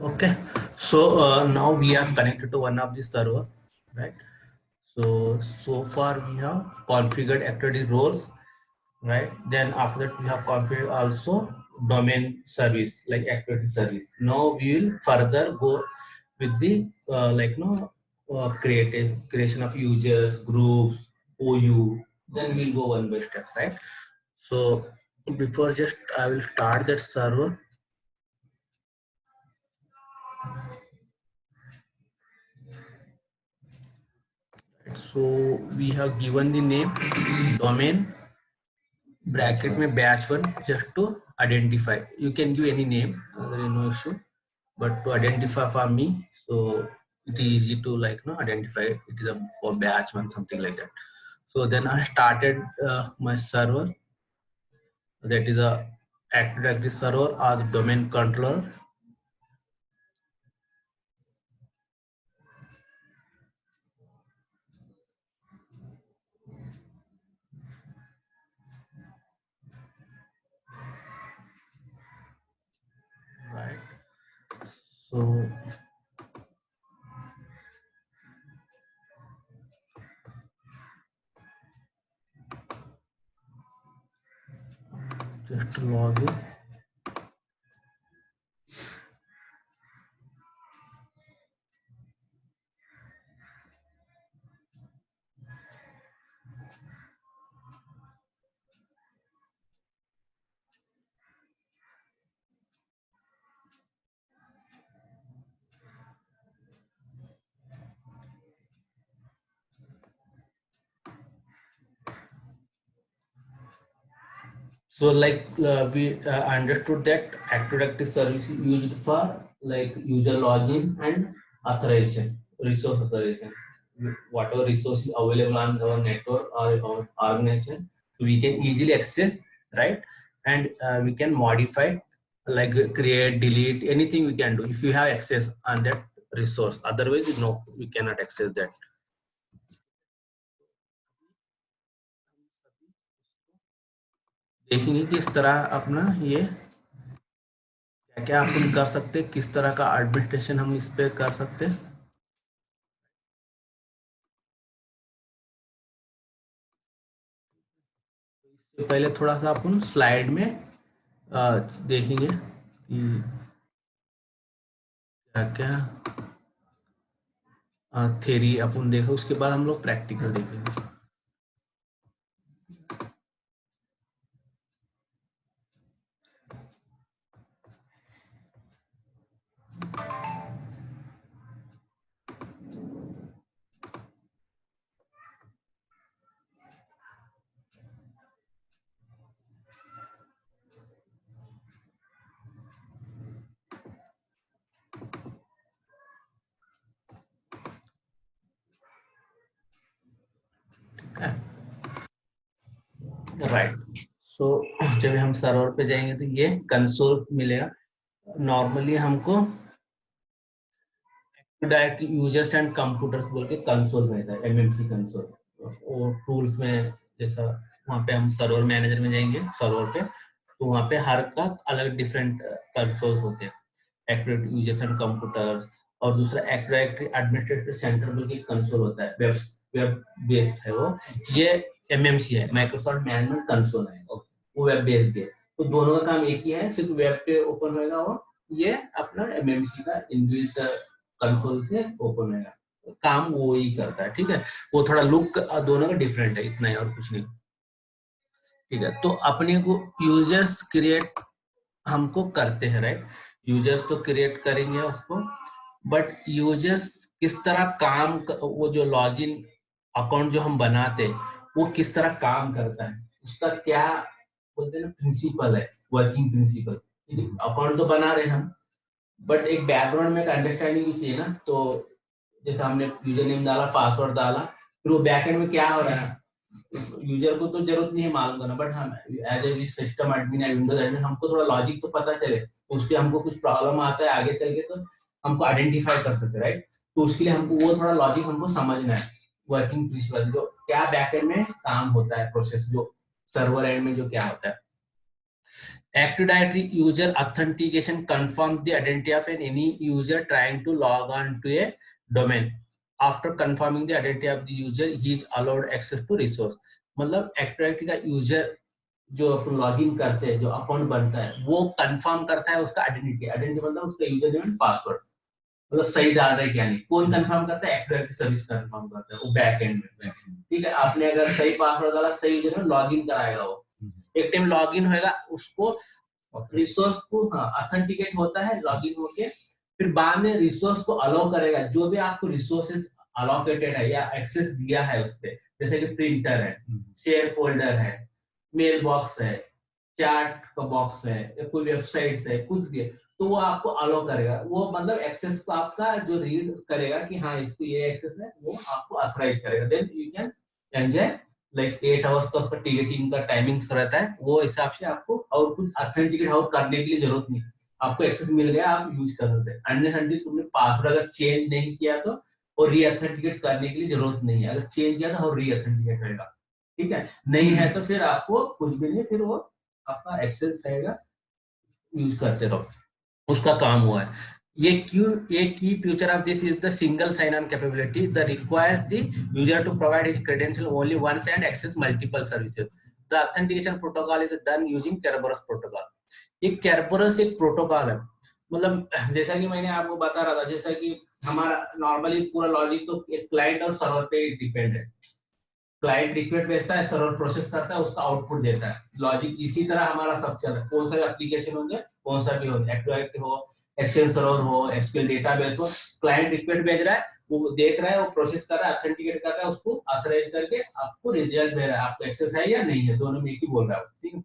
Okay, so now we are connected to one of the server, right? So far we have configured activity roles, right? Then after that we have configured also domain service like activity service. Now we will further go with the creation of users, groups, OU. Then we'll go one by step, right? So before just I will start that server. So we have given the name domain bracket में batch one just to identify. You can give any name, there is no issue, but to identify for me, so it is easy to identify it is for batch one, something like that. So then I started my server, that is a Active Directory server or the domain controller. Right. So just log in. So we understood that Active Directory service is used for like user login and authorization, resource authorization. Whatever resource is available on our network or our organization, we can easily access, right? And we can modify, like create, delete, anything we can do if you have access on that resource. Otherwise, no, we cannot access that. देखेंगे किस तरह अपना ये क्या क्या अपन कर सकते हैं, किस तरह का एडमिनिस्ट्रेशन हम इस पे कर सकते हैं. इससे पहले थोड़ा सा अपन स्लाइड में देखेंगे कि क्या क्या थ्योरी अपन देखो, उसके बाद हम लोग प्रैक्टिकल देखेंगे. राइट. सो जब हम सर्वर पे जाएंगे तो ये कंसोल मिलेगा. नॉर्मली हमको डायरेक्ट यूजर्स एंड कंप्यूटर्स बोल के कंसोल रहता है, एमएमसी कंसोल. और टूल्स में जैसा वहाँ पे हम सर्वर मैनेजर में जाएंगे सर्वर पे, तो वहाँ पे हर का अलग डिफरेंट कंसोल्स होते हैं. एक्टिव यूजर्स एंड कंप्यूटर्स, और दूसरा एक्टिव डायरेक्टरी एडमिनिस्ट्रेटिव सेंटर बोल के कंसोल होता है, वेब बेस्ड है वो. ये एमएमसी है, माइक्रोसॉफ्ट मैनेजमेंट कंसोल है, वो वेब बेस्ड है. तो दोनों का काम एक ही है, सिर्फ वेब पे ओपन होगा वो. ये अपना एमएमसी का इनबिल्ट कंसोल से ओपन होगा, काम वो ही करता है. ठीक है, वो थोड़ा लुक दोनों का डिफरेंट है, इतना ही और कुछ नहीं. ठीक है, तो अपने को यूजर्स क्रिएट हमको करते हैं, राइट. यूजर्स तो क्रिएट करेंगे उसको, बट यूजर्स किस तरह काम वो जो लॉगिन अकाउंट जो हम बनाते हैं वो किस तरह काम करता है, उसका क्या बोलते हैं ना प्रिंसिपल है, वर्किंग प्रिंसिपल. अकाउंट तो बना रहे हम, बट एक बैकग्राउंड में एक अंडरस्टैंडिंग भी चाहिए ना. तो जैसे हमने यूजर नेम डाला, पासवर्ड डाला, फिर वो बैकएंड में क्या हो रहा है यूजर को तो जरूरत नहीं है मालूम करना, बट हम एज ए सिस्टम एडमिन या विंडोज एडमिन हमको थोड़ा लॉजिक तो पता चले. उसके हमको कुछ प्रॉब्लम आता है आगे चल के तो हमको आइडेंटिफाई कर सकते, राइट. तो उसके लिए हमको वो थोड़ा लॉजिक हमको समझना है, वर्किंग प्रिंसिपल जो क्या बैकएंड में काम होता है, प्रोसेस जो सर्वर एंड में जो क्या होता है. Active Directory user authentication confirms the identity of any user trying to log on to a domain. After confirming the identity of the user, he is allowed access to resource. मतलब Active Directory का user जो अपन login करते हैं, जो account बनता है, वो confirm करता है उसका आइडेंटिटी मतलब उसका यूजर नेम पासवर्ड, मतलब सही डाल रहे क्या नहीं। कौन कंफर्म करता है? एक्टिव डायरेक्टरी सर्विस कंफर्म करता है, वो बैक एंड में। ठीक है, आपने अगर सही पासवर्ड डाला, सही यूजर नेम, लॉगिन कराएगा वो। एक टाइम लॉगिन होएगा, उसको रिसोर्स को ऑथेंटिकेट होता है लॉगिन होके, फिर बाद में रिसोर्स को अलाउ करेगा। जो भी आपको रिसोर्सेस अलोकेटेड है या एक्सेस दिया है उस पे, जैसे कि प्रिंटर है, शेयर फोल्डर है, मेल बॉक्स है, चैट का बॉक्स है, या कोई वेबसाइट्स है, कुछ भी है, तो वो आपको अलाउ करेगा। वो मतलब एक्सेस को आपका जो रीड करेगा कि हाँ इसको ये एक्सेस है, वो आपको ऑथराइज करेगा। Then you can enjoy like 8 hours का उसका टिकटिंग का टाइमिंग्स रहता है, वो हिसाब से आपको और कुछ ऑथेंटिकेट और करने के लिए जरूरत नहीं। आपको एक्सेस मिल गया, आप यूज कर सकते हैं। अन्य तुमने पासवर्ड अगर चेंज नहीं किया तो और रीऑथेंटिकेट करने के लिए जरूरत नहीं है। अगर चेंज किया तो और रीऑथेंटिकेट रहेगा। ठीक है, नहीं है तो फिर आपको कुछ भी नहीं, फिर वो आपका एक्सेस रहेगा, यूज करते रहो, उसका काम हुआ है। ये की feature of this is the single sign on capability the requires the user to provide his credential only once and access multiple services. The authentication protocol is done using Kerberos protocol. ये Kerberos एक protocol है, मतलब जैसा कि मैंने आपको बता रहा था, जैसा कि हमारा नॉर्मली पूरा लॉजिक तो एक क्लाइंट और सर्वर पे डिपेंड है। क्लाइंट रिक्वेस्ट भेजता है, सर्वर प्रोसेस करता है, उसका आउटपुट देता है। लॉजिक इसी तरह हमारा सब चल रहा है। कौन सा भी एप्लीकेशन होंगे, कौन सा भी हो, एक्टिव हो, एक्सेल सर्वर हो, एसक्यूएल डेटाबेस हो, क्लाइंट रिक्वेस्ट भेज रहा है, वो देख रहा है, वो प्रोसेस कर रहा है, ऑथेंटिकेट कर रहा है, उसको ऑथराइज करके आपको रिजल्ट भेज रहा है, आपको एक्सेस है या नहीं है, दोनों में एक ही बोल रहा है। ठीक है,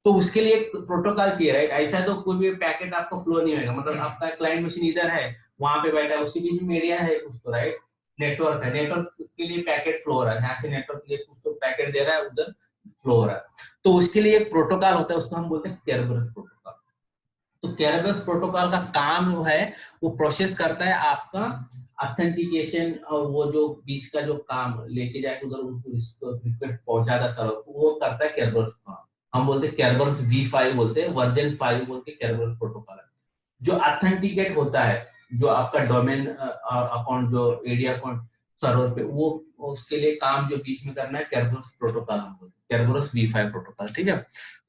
तो उसके लिए एक प्रोटोकॉल चाहिए, राइट। ऐसा तो कोई भी पैकेट आपको फ्लो नहीं होगा, मतलब आपका क्लाइंट मशीन इधर है, वहां पे बैठा है, उसके बीच में मीडिया है कुछ तो, राइट। नेटवर्क है, नेटवर्क के लिए पैकेट फ्लो हो रहा है, यहाँ से नेटवर्क के लिए कुछ तो पैकेट दे रहा है, उधर फ्लो हो रहा है। तो उसके लिए एक प्रोटोकॉल होता है, उसको हम बोलते हैं केरबरस प्रोटोकॉल। तो केरबरस प्रोटोकॉल का काम जो है, वो प्रोसेस करता है आपका ऑथेंटिकेशन, और वो जो बीच का जो काम लेके जाके उधर उसको रिक्वेस्ट पहुंचाता सर्वर, वो करता है केरबरस काम। हम बोलते हैं केरबरस V5 बोलते हैं, वर्जन 5 बोल के केरबरस प्रोटोकॉल है। जो ऑथेंटिकेट होता है, जो आपका डोमेन अकाउंट, जो एडी अकाउंट सर्वर पे, वो उसके लिए काम जो बीच में करना है, केरबरस प्रोटोकॉल हम बोलते हैं, केरबरस V5 प्रोटोकॉल। ठीक है,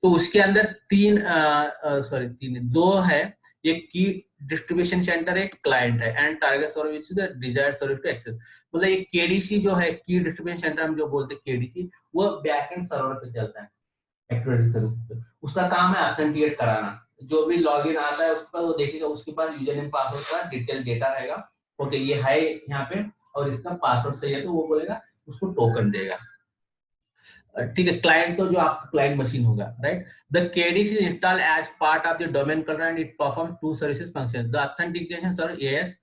तो उसके अंदर दो है, एक की डिस्ट्रीब्यूशन सेंटर, एक क्लाइंट है, and target server which is the desired service to access. मतलब एक केडीसी जो है, की डिस्ट्रीब्यूशन सेंटर हम जो बोलते हैं केडीसी, वो बैकएंड सर्वर पे चलता है, एक्टिविटी सर्विस पे। उसका काम है ऑथेंटिकेट कराना। जो भी लॉगिन आता है उसका, वो देखेगा उसके पास यूजर नेम पासवर्ड का डिटेल डेटा रहेगा, ओके ये है यहाँ पे, और इसका पासवर्ड सही है, तो वो बोलेगा, उसको टोकन देगा। ठीक है, क्लाइंट तो जो आपका क्लाइंट मशीन होगा, right. The KDC is installed as part of the domain control and it performs to services function, the authentication service AS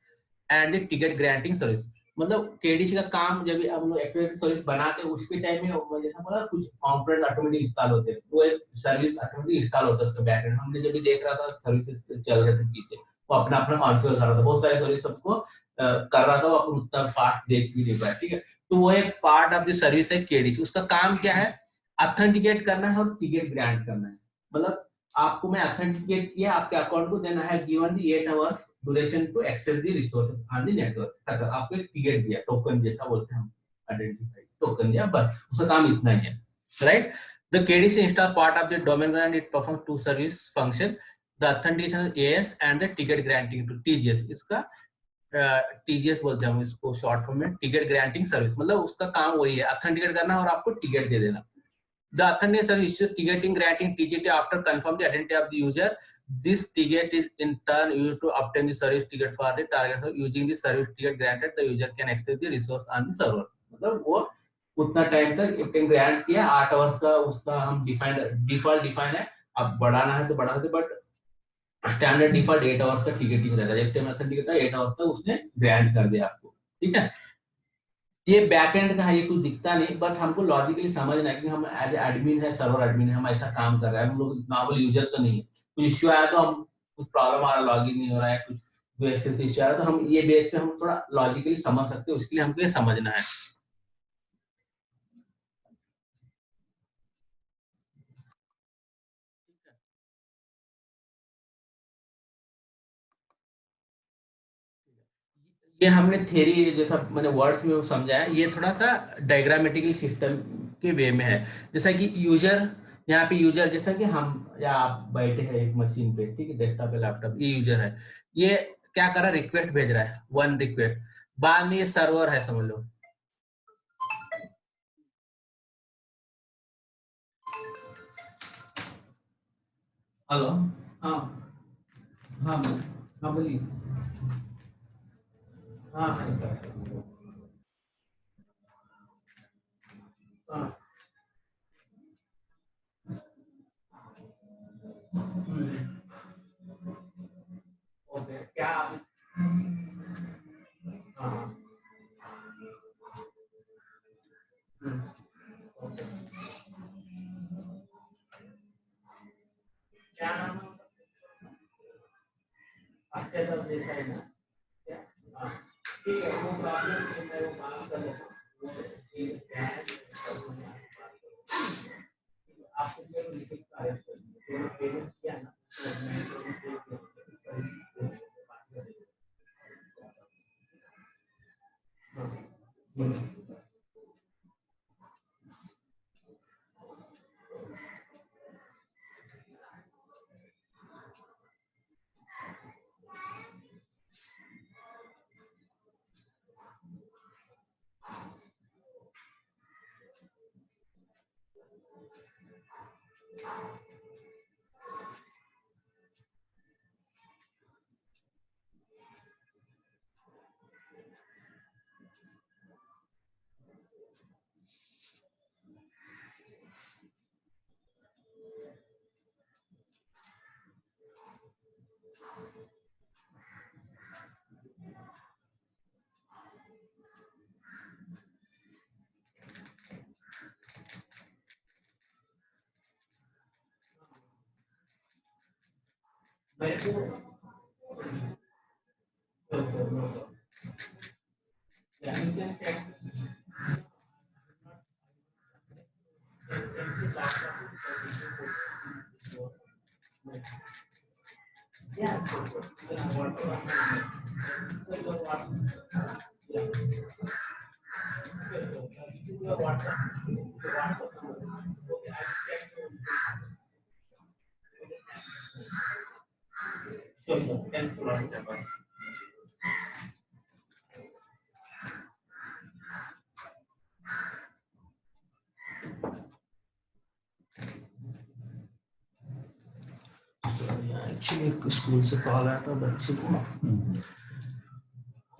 and the ticket granting service. मतलब केडीसी का काम जब भी हम लोग एक्टिविटी सर्विस बनाते हैं, उसके टाइम में जैसा बोला, कुछ कंपोनेंट ऑटोमेटिक इंस्टॉल होते हैं, वो एक सर्विस ऑटोमेटिक इंस्टॉल होता है उसका बैकएंड। हमने जब भी देख रहा था सर्विसेज चल रहे थे पीछे, वो अपना अपना कॉन्फ़िगर कर रहा था, बहुत सारे सर्विस सबको कर रहा था, वो अपन उतना पार्ट देख भी नहीं पाया। ठीक है, तो वो एक पार्ट ऑफ द सर्विस है केडीसी। उसका काम क्या है? ऑथेंटिकेट करना है और टिकट ग्रांट करना है। मतलब आपको मैं ऑथेंटिकेट किया आपके अकाउंट को, then I have given the 8 hours duration to access the resources on the network. आपको एक टिकट दिया, टोकन जैसा बोलते हैं हम, आइडेंटिफाई टोकन दिया, बस उसका काम इतना ही है, right. The KDC install part of the domain and it perform to service function, the authentication AS and the ticket granting to TGS. इसका टीजीएस बोलते हैं हम इसको शॉर्ट फॉर्म में, टिकट ग्रांटिंग सर्विस। मतलब उसका काम वही है, ऑथेंटिकेट करना और आपको टिकट दे देना। The authentication service issues ticketing granting TGT after confirm the identity of the user. This ticket is in turn used to obtain the service ticket for the target server. Using the service ticket granted, the user can access the resource on the server. मतलब वो उतना time तक ticket grant किया, 8 hours का उसका हम default define है। अब बढ़ाना है तो बढ़ा सकते, बट स्टैंडर्ड डिफॉल्ट 8 आवर्स का टिकटिंग रहता है। एक टाइम ऑथेंटिकेट का 8 आवर्स का उसने ग्रांट कर दिया आपको। ठीक है, ये बैकएंड का है, ये कुछ दिखता नहीं, बट हमको लॉजिकली समझना है कि हम एज एडमिन है, सर्वर एडमिन है, हम ऐसा काम कर रहे हैं, हम लोग नॉर्मल यूजर तो नहीं है। कुछ इश्यू आया तो हम, कुछ प्रॉब्लम आ रहा, लॉगिन नहीं हो रहा है, कुछ वैसे इश्यू आ रहा है, तो हम ये बेस पे हम थोड़ा लॉजिकली समझ सकते हैं, उसके लिए हमको ये समझना है। ये हमने थ्योरी जैसा मैंने वर्ड्स में समझा है, ये थोड़ा सा डायग्रामेटिकल सिस्टम के वे में है। जैसा कि यूजर, यहाँ पे यूजर जैसा कि हम या आप बैठे हैं एक मशीन पे, ठीक है, डेस्कटॉप पे लैपटॉप, ये यूजर है, ये क्या कर रहा है, रिक्वेस्ट भेज रहा है, वन रिक्वेस्ट, बाद में ये सर्वर है समझ लो। हेलो, हाँ हाँ हाँ बोलिए। हाँ हाँ, ओके, क्या आप, हाँ, ओके, क्या नाम है आपके साथ जैसा है ना, क्या, हाँ, ठीक है, वो प्रॉब्लम नहीं, मैं वो काम कर लेता हूँ, वो ठीक है, क्या है, आपको मेरे लिखित कार्य करनी है, पेमेंट किया ना, तो मैं मेरे को एक्चुअली स्कूल से कॉल आया था बच्चे को।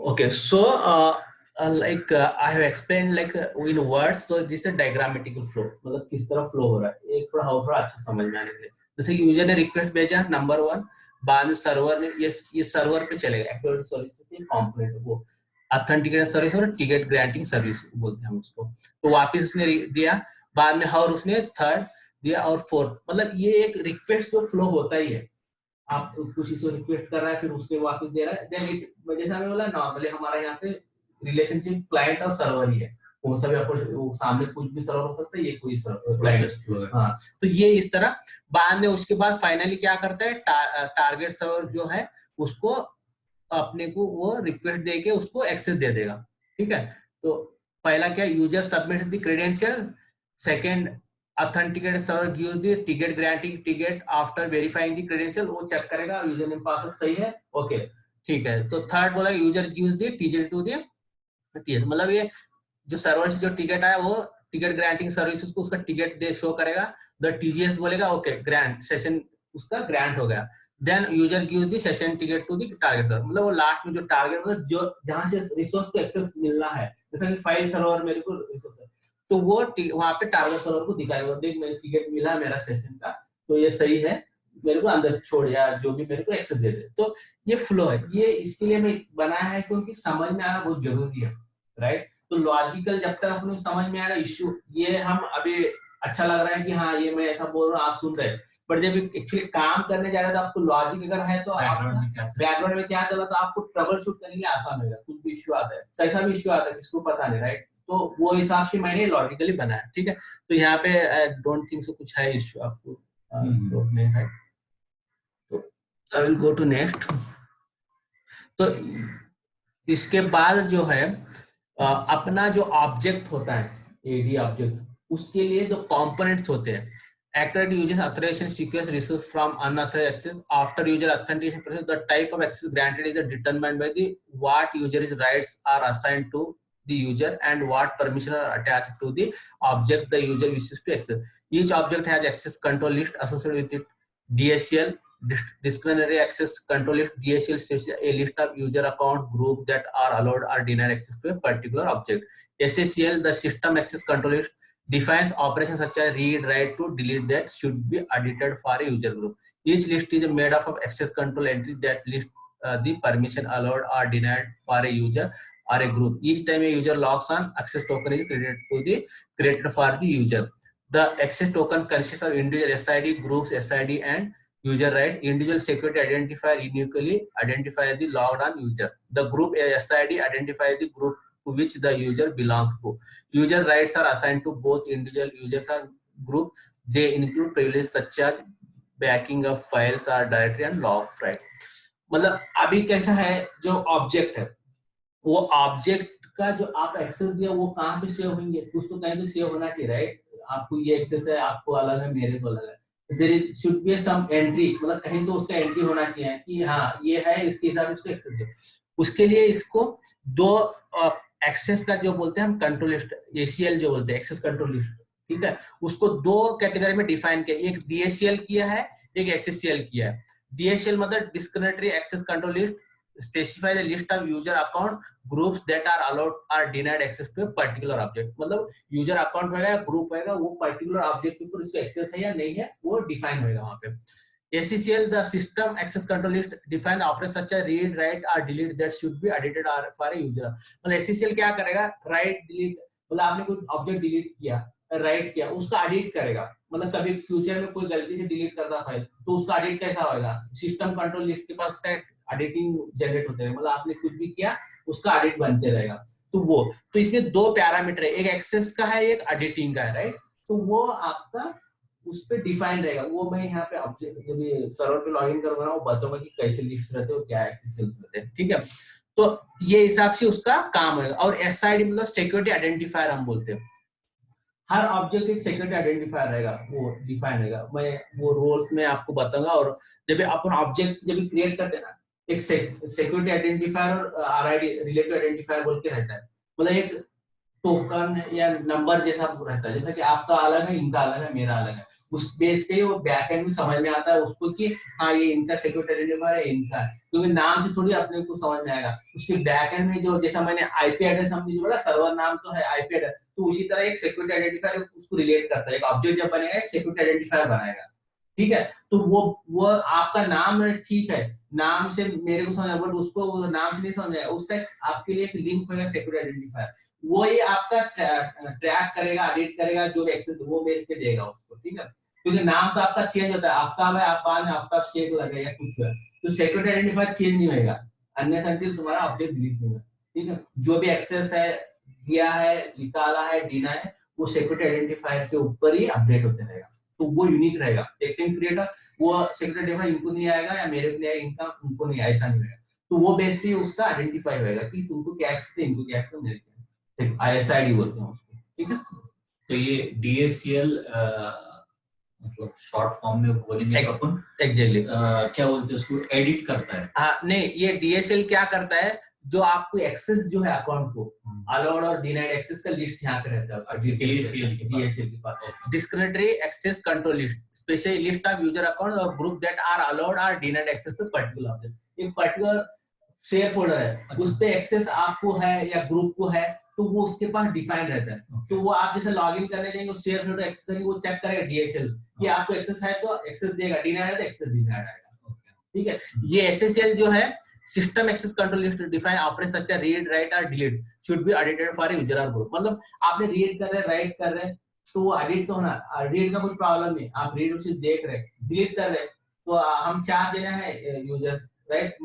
Okay, so like I have explained like in words, so this is a diagrammatical flow, मतलब किस तरह फ्लो हो रहा है, एक थोड़ा अच्छा समझ में आने के लिए। जैसे यूजर ने रिक्वेस्ट भेजा नंबर 1, बाद में सर्वर ने ये सर्वर पे चलेगा, एक्टिविटी सर्विस के कंपोनेंट, वो ऑथेंटिकेशन सर्विस और टिकट ग्रांटिंग सर्विस बोलते हैं हम उसको। तो वापस उसने दिया, बाद में और उसने थर्ड दिया और फोर्थ, मतलब ये एक रिक्वेस्ट जो फ्लो होता ही है, आप किसी से रिक्वेस्ट कर रहा है फिर उसके वापस दे रहा है, देन इट, जैसा मैं बोला नॉर्मली हमारा यहाँ पे रिलेशनशिप क्लाइंट और सर्वर ही है, कौन सा भी आपको सामने कुछ भी सर्वर हो सकता है, ये कोई क्लाइंट, हाँ। तो ये इस तरह, बाद में उसके बाद फाइनली क्या करता है, टारगेट सर्वर जो है उसको अपने को वो रिक्वेस्ट दे के उसको एक्सेस दे देगा, ठीक है। तो पहला क्या, user submit the credential, second authenticate server gives the ticket granting ticket after verifying the credential, वो चेक करेगा यूजर नेम पासवर्ड सही है, ओके, ठीक है। तो थर्ड बोला user gives the ticket to the TS, मतलब ये जो सर्वर से जो टिकट आया वो टिकट ग्रांटिंग सर्विस को उसका टिकट दे शो करेगा, द टीजीएस बोलेगा ओके ग्रांट सेशन उसका ग्रांट हो गया, then user give the session ticket to the target, मतलब वो लास्ट में जो टारगेट मतलब जो जहां से रिसोर्स को एक्सेस मिलना है, जैसा कि फाइल सर्वर मेरे को रिसोर्स है, तो वो वहां पे टारगेट सर्वर को दिखाएगा, देख मेरे टिकट मिला मेरा सेशन का, तो ये सही है, मेरे को अंदर छोड़ या जो भी मेरे को एक्सेस दे दे। तो ये फ्लो है, ये इसके लिए मैं बनाया है क्योंकि समझ में आना बहुत जरूरी है, राइट। तो लॉजिकल जब तक अपने समझ में आएगा इश्यू, ये हम अभी अच्छा लग रहा है कि हाँ ये मैं ऐसा बोल रहा हूँ आप सुन रहे हैं, पर जब एक्चुअली काम करने जा रहे तो आपको लॉजिक अगर है तो बैकग्राउंड में क्या चला तो आपको ट्रबल शूट करने के लिए आसान होगा, कुछ भी इश्यू आता है, कैसा भी इश्यू आता है किसको पता नहीं, राइट। तो वो हिसाब से मैंने लॉजिकली बनाया, ठीक है। तो यहाँ पे आई डोंट थिंक सो कुछ है इश्यू आपको, राइट। तो I will go to next. तो इसके बाद जो है अपना जो ऑब्जेक्ट होता है एडी ऑब्जेक्ट, उसके लिए जो कंपोनेंट्स होते हैं, actor uses authorization sequence resource from unauthorized access after user authentication process. The type of access granted is determined by the what user's rights are assigned to the user and what permission are attached to the object the user wishes to access. Each object has access control list associated with it. DSL, disciplinary access control list. DSL is a list of user account group that are allowed or denied access to a particular object. SACL, the system access control list, defines operations such as read, write to delete that should be audited for a user group. Each list is made up of access control entries that list the permission allowed or denied for a user or a group. Each time a user logs on, access token is created for the user. The access token consists of individual SID, groups SID, and user right. Individual security identifier uniquely identifies the logged on user. The group SID identifies the group to which the user belongs to. User rights are assigned to both individual users and group. They include privileges such as backing of files or directory and log right. मतलब अभी कैसा है, जो object है वो object का जो आप एक्सेस दिया वो कहाँ पे सेव होंगे, कुछ तो कहीं तो सेव होना चाहिए, राइट? आपको ये एक्सेस है, आपको अलग है, मेरे को अलग है, there is should be some entry, मतलब कहीं तो उसका एंट्री होना चाहिए कि हाँ ये है, इसके हिसाब से इसको एक्सेस दो। उसके लिए इसको दो एक्सेस का जो बोलते हैं हम कंट्रोल लिस्ट, एसीएल जो बोलते हैं एक्सेस कंट्रोल लिस्ट, ठीक है, उसको दो कैटेगरी में डिफाइन किया, एक डीएसीएल किया है, एक एसएससीएल किया है। डीएसीएल मतलब discriminatory access control list, specify the list of user account groups that are allowed or denied access to a particular object. मतलब user account होगा या group होगा, वो particular object के ऊपर इसको access है या नहीं है वो define होगा वहाँ पे। SCCL, the system access control list, define operations such as read, write or delete that should be edited for a user. मतलब SCCL क्या करेगा, write, delete, मतलब आपने कोई object delete किया, write किया, उसका edit करेगा, मतलब कभी फ्यूचर में कोई गलती से डिलीट करता फाइल तो उसका एडिट कैसा होगा, सिस्टम कंट्रोल लिस्ट के पास एडिटिंग जनरेट होते हैं, मतलब आपने कुछ भी किया उसका एडिट बनते रहेगा। तो वो, तो इसमें दो पैरामीटर है, एक एक्सेस का है, एक एडिटिंग का है, राइट? तो वो आपका उस पे डिफाइन रहेगा, वो मैं यहाँ पे ऑब्जेक्ट जब ये सर्वर पे लॉगिन करूंगा ना वो बताऊंगा कि कैसे लिस्ट रहते हैं और क्या एक्सेस रहते हैं, ठीक है? तो ये हिसाब से उसका काम है। और एसआईडी मतलब सिक्योरिटी आइडेंटिफायर हम बोलते हैं, हर ऑब्जेक्ट एक सिक्योरिटी आइडेंटिफायर रहेगा, वो डिफाइन रहेगा, मैं वो रोल्स में आपको बताऊंगा। और जब अपन ऑब्जेक्ट जब क्रिएट करते हैं ना, एक सिक्योरिटी आइडेंटिफायर और आरआईडी रिलेटिव आइडेंटिफायर बोल के रहता है, मतलब एक टोकन या नंबर जैसा रहता है, जैसा कि आपका अलग है, इनका अलग है, मेरा अलग है, उस बेस पे वो बैकएंड में समझ में आता है उसको कि हाँ ये इनका सिक्योरिटी आइडेंटिफायर है, इनका है, क्योंकि नाम से थोड़ी अपने को समझ में आएगा। उसके बैकएंड में जो जैसा मैंने आईपी एड्रेस हमने जो बोला, सर्वर नाम तो है, आईपी एड्रेस, तो उसी तरह एक सिक्योरिटी आइडेंटिफायर उसको रिलेट करता है, एक ऑब्जेक्ट जब बनेगा एक सिक्योरिटी आइडेंटिफायर बनाएगा, ठीक है? तो वो आपका नाम है, ठीक है, नाम से मेरे को समझ, बट उसको नाम से नहीं समझ आएगा, उसका आपके लिए एक लिंक होगा सिक्योरिटी आइडेंटिफायर, वो ये आपका ट्रैक करेगा, एडिट करेगा, जो एक्सेस वो बेस पे देगा उसको, ठीक है? क्योंकि नाम तो आपका चेंज होता है, आफ्ताब है, आप बाद में आफ्ताब शेख लगेगा कुछ है, तो सिक्योरिटी आइडेंटिफायर चेंज नहीं होगा, अन्यथा अनटिल तुम्हारा ऑब्जेक्ट डिलीट नहीं होगा, ठीक है? जो भी एक्सेस है, दिया है, निकाला है, डीना है, वो सिक्योरिटी आइडेंटिफायर के ऊपर ही अपडेट होते रहेगा, तो वो यूनिक रहेगा। टेक्निक क्रिएटर वो सिक्योरिटी आइडेंटिफायर इनको नहीं आएगा या मेरे को नहीं आएगा, इनका उनको नहीं, ऐसा नहीं होगा, तो वो बेस पे उसका आइडेंटिफाई होगा कि तुमको क्या एक्सेस है, इनको क्या एक्सेस है, मेरे को आईएसआईडी बोलते हैं उसको, ठीक है? तो ये डीएसीएल मतलब शॉर्ट फॉर्म में बोलेंगे तो अपन एग्जैक्टली क्या बोलते हैं उसको, एडिट करता है। हाँ नहीं, ये डीएसएल क्या करता है, जो आपको एक्सेस जो है अकाउंट को अलाउड और डिनाइड एक्सेस का लिस्ट यहाँ पे रहता है डीएसएल के पास, discriminatory access control list, specially list of user account और ग्रुप दैट आर अलाउड और denied access to particular object. एक पर्टिकुलर शेयर फोल्डर है, उस पे एक्सेस आपको है या ग्रुप को है, तो वो उसके पास डिफाइन रहता है, तो वो आप जैसे लॉगिन करने जाएंगे शेयर फोल्डर एक्सेस करेंगे, वो चेक करेगा डीएसएल कि आपको एक्सेस है तो एक्सेस देगा, डिनाइड है तो एक्सेस डिनाइड आएगा, ठीक है? ये एसएसएल जो है system access control list define operation such as read, write और delete should be edited for user और ग्रुप, मतलब आपने रीड कर रहे हैं, राइट कर रहे हैं, तो वो एडिट तो होना, रीड का कोई प्रॉब्लम नहीं, आप रीड सिर्फ देख रहे हैं, डिलीट कर रहे हैं तो हम 4 देना है यूजर, राइट?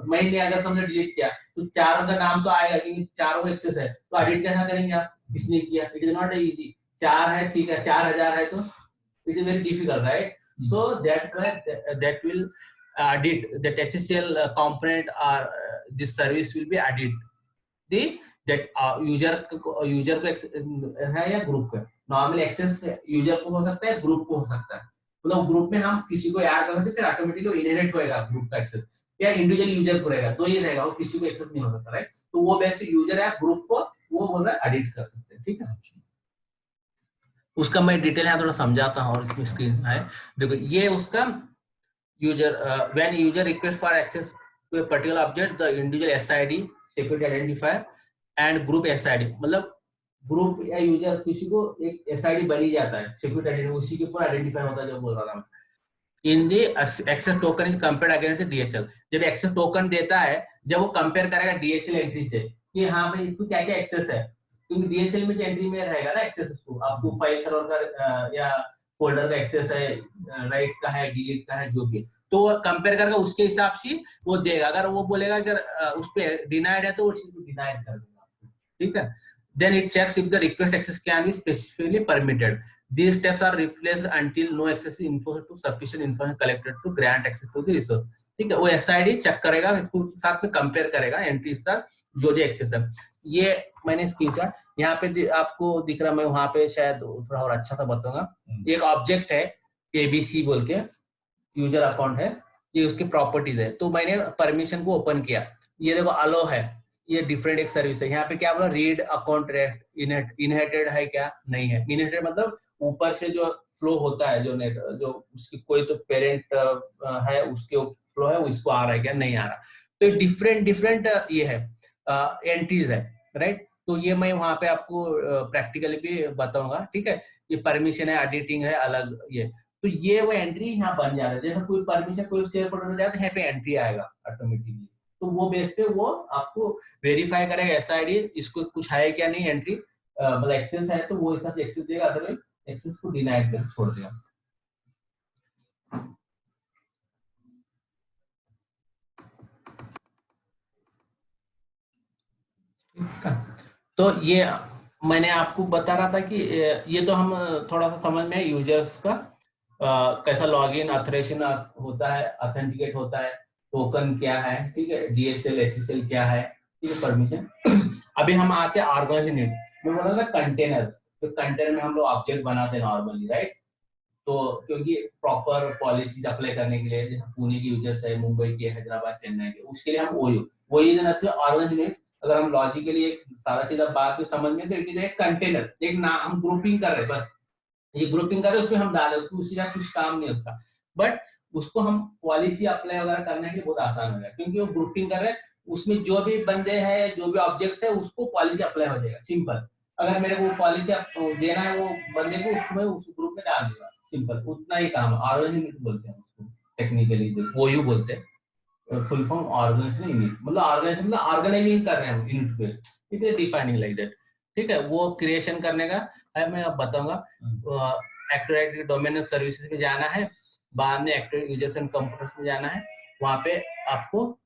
मैंने अगर हमने डिलीट किया तो चारों का नाम तो आएगा क्योंकि चारों एक्सेस है, तो एडिट कैसा करेंगे आप, किसने किया, इट इज नॉट इजी, 4 है, ठीक है, 4000 है तो it is very difficult, right? So that's why that will added that SSL component or this service will be added the that user को है या ग्रुप है, नॉर्मल एक्सेस यूजर को हो सकता है, ग्रुप को हो सकता है, मतलब ग्रुप में हम किसी को ऐड कर सकते हैं, फिर ऑटोमेटिकली इनहेरिट होएगा ग्रुप का एक्सेस, या इंडिविजुअल यूजर को रहेगा तो ये रहेगा, और किसी को एक्सेस नहीं हो सकता, राइट। तो वो बेस्ट यूजर है, ग्रुप को वो बोल रहा है एडिट कर सकते हैं, ठीक है। उसका मैं डिटेल यहाँ थोड़ा समझाता हूँ, और इसमें स्क्रीन है, देखो ये उसका user when user request for access to a particular object the individual SID security identifier and group SID, मतलब ग्रुप या यूजर किसी को एक एसआईडी बनी जाता है सिक्योरिटी आइडेंटिटी, उसी के ऊपर आइडेंटिफाई होता है, जो बोल रहा था in the access token is compared against DHL, जब एक्सेस टोकन देता है, जब वो कंपेयर करेगा डीएचएल एंट्री से कि हाँ भाई इसको क्या क्या एक्सेस है, क्योंकि डीएचएल में एंट्री में रहेगा ना एक्सेस, उसको आपको फाइल सर्वर का या फोल्डर का एक्सेस है, राइट का है, डिलीट का है, जो भी, तो वो कंपेयर करके उसके हिसाब से वो देगा। अगर वो बोलेगा अगर उस पे डिनाइड है तो वो चीज को डिनाइड कर देगा, ठीक है। Then it checks if the request access can be specifically permitted, these steps are replaced until no access info to sufficient information collected to grant access to the resource, ठीक है। वो एसआईडी चेक करेगा, इसको साथ में compare करेगा entry के साथ, जो जो एक्सेस है। ये मैंने स्क्रीनशॉट यहाँ पे आपको दिख रहा, मैं वहां पे शायद थोड़ा और अच्छा सा बताऊंगा। एक ऑब्जेक्ट है एबीसी बोल के, यूजर अकाउंट है, ये उसकी प्रॉपर्टीज है, तो मैंने परमिशन को ओपन किया, ये देखो अलो है, ये डिफरेंट एक सर्विस है, यहाँ पे क्या बोला, रीड अकाउंट इनहेरिटेड है क्या, नहीं है, इनहेरिटेड मतलब ऊपर से जो फ्लो होता है, जो नेट जो उसकी कोई तो पेरेंट है उसके फ्लो है, वो इसको आ रहा है क्या, नहीं आ रहा, तो डिफरेंट डिफरेंट ये है एंट्रीज है, राइट। तो ये मैं वहां पे आपको प्रैक्टिकली भी बताऊंगा, ठीक है। ये परमिशन है, एडिटिंग है अलग, ये तो ये वो एंट्री यहाँ बन जाता है, जैसे कोई परमिशन कोई शेयर फोल्डर में जाता है, यहाँ पे एंट्री आएगा ऑटोमेटिकली, तो वो बेस पे वो आपको वेरीफाई करेगा एसआईडी, इसको कुछ है क्या नहीं एंट्री, मतलब एक्सेस है तो वो हिसाब से एक्सेस देगा, अदरवाइज एक्सेस को डिनाइड कर छोड़ देगा। तो ये मैंने आपको बता रहा था कि ये तो हम थोड़ा सा समझ में यूजर्स का कैसा लॉगिन ऑथराइजेशन होता है, ऑथेंटिकेट होता है, टोकन क्या है, ठीक है, डीएसएल एसएसएल क्या है, ठीक है, परमिशन। अभी हम आते हैं ऑर्गेनाइजेशन यूनिट, मैं बोला था कंटेनर, तो कंटेनर में हम लोग ऑब्जेक्ट बनाते हैं नॉर्मली, राइट। तो क्योंकि प्रॉपर पॉलिसीज अप्लाई करने के लिए, जैसे पुणे के यूजर्स है, मुंबई के, हैदराबाद, चेन्नई के, उसके लिए हम वही ऑर्गेनाइजेशन यूनिट। अगर हम लॉजिकली एक सादा सीधा बात को समझ में, तो इट इज एक कंटेनर, एक नाम हम ग्रुपिंग कर रहे हैं, बस ये ग्रुपिंग कर रहे हैं, उसमें हम डाले, उसको उसी का कुछ काम नहीं उसका, बट उसको हम पॉलिसी अप्लाई वगैरह करने के लिए बहुत आसान हो जाएगा, क्योंकि वो ग्रुपिंग कर रहे हैं, उसमें जो भी बंदे हैं, जो भी ऑब्जेक्ट्स है, उसको पॉलिसी अप्लाई हो जाएगा, सिंपल। अगर मेरे को पॉलिसी देना है वो बंदे को, उसमें उस ग्रुप में डाल दूंगा, सिंपल, उतना ही काम है। ऑर्गेनाइजेशन बोलते हैं उसको टेक्निकली, वो यू बोलते हैं, फुल फॉर्म ऑर्गेनाइजेशन यूनिट, मतलब ऑर्गेनाइजेशन मतलब ऑर्गेनाइजिंग कर रहे हैं हम यूनिट पे, ठीक है, डिफाइनिंग लाइक दैट, ठीक है। वो क्रिएशन करने का है, मैं अब बताऊंगा। एक्टिव डायरेक्टरी डोमेन सर्विसेज में जाना है, बाद में एक्टिव यूजर्स एंड कंप्यूटर्स में जाना है, वहां पे आपको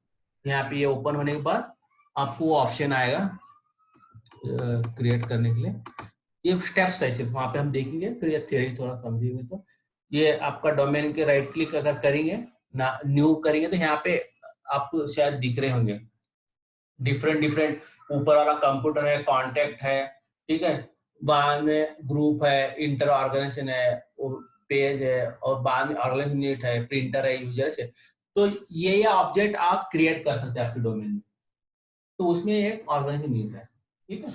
यहाँ पे ये ओपन होने के बाद आपको वो ऑप्शन आएगा क्रिएट करने के लिए, ये स्टेप्स है सिर्फ, वहां पे हम देखेंगे, फिर ये थ्योरी थोड़ा समझेंगे। तो ये आपका डोमेन के राइट क्लिक अगर करेंगे ना, न्यू करेंगे, तो यहाँ पे आपको शायद दिख रहे होंगे डिफरेंट डिफरेंट, ऊपर वाला कंप्यूटर है, कॉन्टेक्ट है, ठीक है, बाद में ग्रुप है, इंटर ऑर्गेनाइजेशन है, और पेज है, और बाद में ऑर्गेनाइजेशन यूनिट है, प्रिंटर है, यूजर्स है। तो ये ऑब्जेक्ट आप क्रिएट कर सकते हैं आपके डोमेन में, तो उसमें एक ऑर्गेनाइजेशन यूनिट है, ठीक है।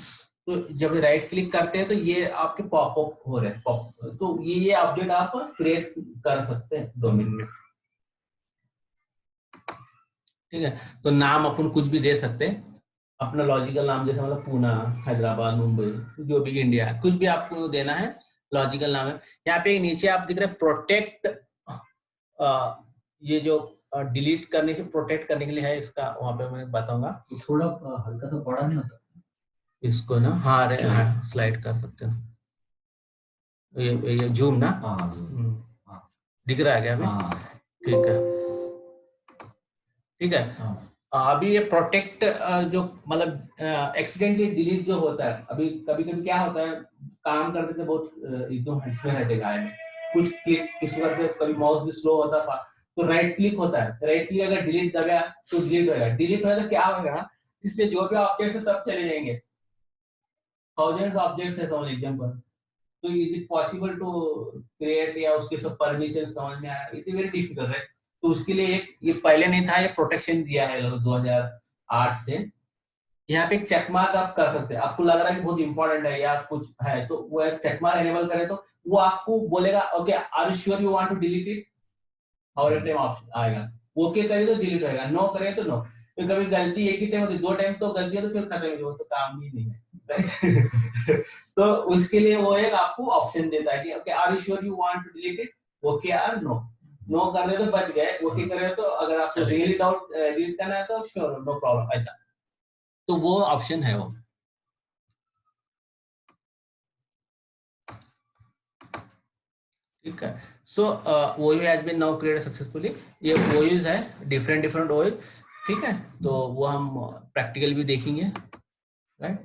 तो जब राइट क्लिक करते हैं तो ये आपके पॉपअप हो रहे हैं, तो ये ऑब्जेक्ट आप क्रिएट कर सकते हैं डोमेन में, ठीक है। तो नाम अपन कुछ भी दे सकते हैं, अपना लॉजिकल नाम, जैसे मतलब पूना, हैदराबाद, मुंबई, जो भी इंडिया है, कुछ भी आपको देना है, लॉजिकल नाम है। यहाँ पे नीचे आप दिख रहे हैं प्रोटेक्ट, ये जो डिलीट करने से प्रोटेक्ट करने के लिए है, इसका वहां पे मैं बताऊंगा। थोड़ा हल्का सा बड़ा नहीं होता इसको ना, हाँ स्लाइड कर सकते हैं, ये जूम ना, दिख रहा है क्या अभी, ठीक है, ठीक है। अभी ये प्रोटेक्ट जो मतलब एक्सीडेंटली डिलीट जो होता है, अभी कभी कभी क्या होता है, काम करते थे बहुत एकदम इसमें रहते गाय में, कुछ क्लिक किसी करते, कभी माउस भी स्लो होता है, तो राइट क्लिक होता है, राइट क्लिक अगर डिलीट दबाया तो डिलीट होगा, डिलीट होगा तो क्या होगा, इसमें जो भी ऑब्जेक्ट है सब चले जाएंगे, थाउजेंड्स ऑब्जेक्ट्स है समझ एग्जांपल, तो is it possible to create या उसके सब परमिशन समझ में आया, it is very difficult right. तो उसके लिए एक ये पहले नहीं था, ये प्रोटेक्शन दिया है 2008 से। यहाँ पे एक चेक मार्क आप कर सकते हैं, आपको लग रहा है कि बहुत इंपॉर्टेंट है या कुछ है तो वो एक चेक मार्क एनेबल करे तो वो आपको बोलेगा okay are you sure you want to delete it, और टाइम ऑप्शन आएगा, ओके करे तो डिलीट होएगा, नो करे तो नो। तो कभी गलती एक ही टाइम होती, 2 टाइम तो गलती है तो फिर खत्म हो, तो काम ही नहीं है राइट। तो उसके लिए वो एक आपको ऑप्शन देता है कि okay are you sure you want to delete it, okay or no, no कर रहे तो बच गए, ओके कर रहे तो अगर आपको रियली डाउट डिलीट करना है तो श्योर नो प्रॉब्लम ऐसा, तो वो ऑप्शन है वो। ठीक है, so OU has been now created successfully, ये OUs है डिफरेंट OU, ठीक है, तो वो हम प्रैक्टिकल भी देखेंगे राइट।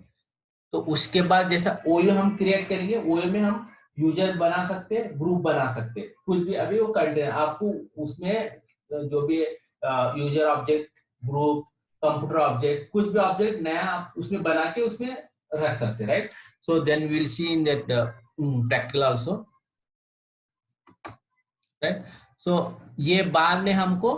तो उसके बाद जैसा OU हम क्रिएट करेंगे, OU में हम यूजर बना सकते हैं, ग्रुप बना सकते हैं, कुछ भी अभी वो कंटेंट आपको उसमें जो भी user object, group, computer object, कुछ भी ऑब्जेक्ट नया आप उसमें बना के उसमें रख सकते हैं right. So then we will see in that practical also right. सो ये बाद में हमको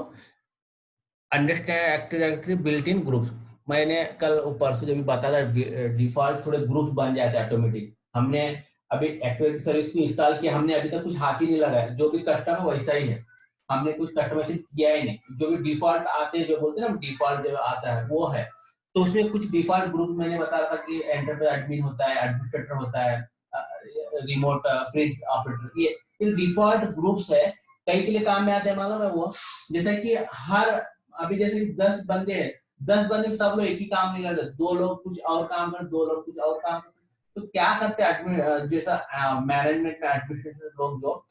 understand active directory built in group, मैंने कल परसों जब भी बताया था डिफॉल्ट थोड़े ग्रुप्स बन जाते हैं ऑटोमेटिक। हमने अभी एक्टिव सर्विस को इंस्टॉल किया, हमने अभी तक कुछ हाथ ही नहीं लगाया, जो भी कस्टम है वैसा ही है, हमने कुछ कस्टमाइजेशन किया ही नहीं, जो भी डिफॉल्ट आते हैं जो बोलते हैं ना डिफॉल्ट जो आता है वो है। तो उसमें कुछ डिफॉल्ट ग्रुप मैंने बताया था कि एंटरप्राइज एडमिन होता है, एडमिनिस्ट्रेटर होता है, रिमोट प्रिंस ऑपरेटर, ये डिफॉल्ट ग्रुप्स है, कई के लिए काम में आते हैं मालूम है वो, जैसे कि हर अभी जैसे कि 10 बंदे हैं, 10 बंदे में सब लोग एक ही काम नहीं करते, 2 लोग कुछ और काम करते, 2 लोग कुछ और काम करते, तो क्या करते हैं जैसा मैनेजमेंट में एडमिनिस्ट्रेटर लोग जो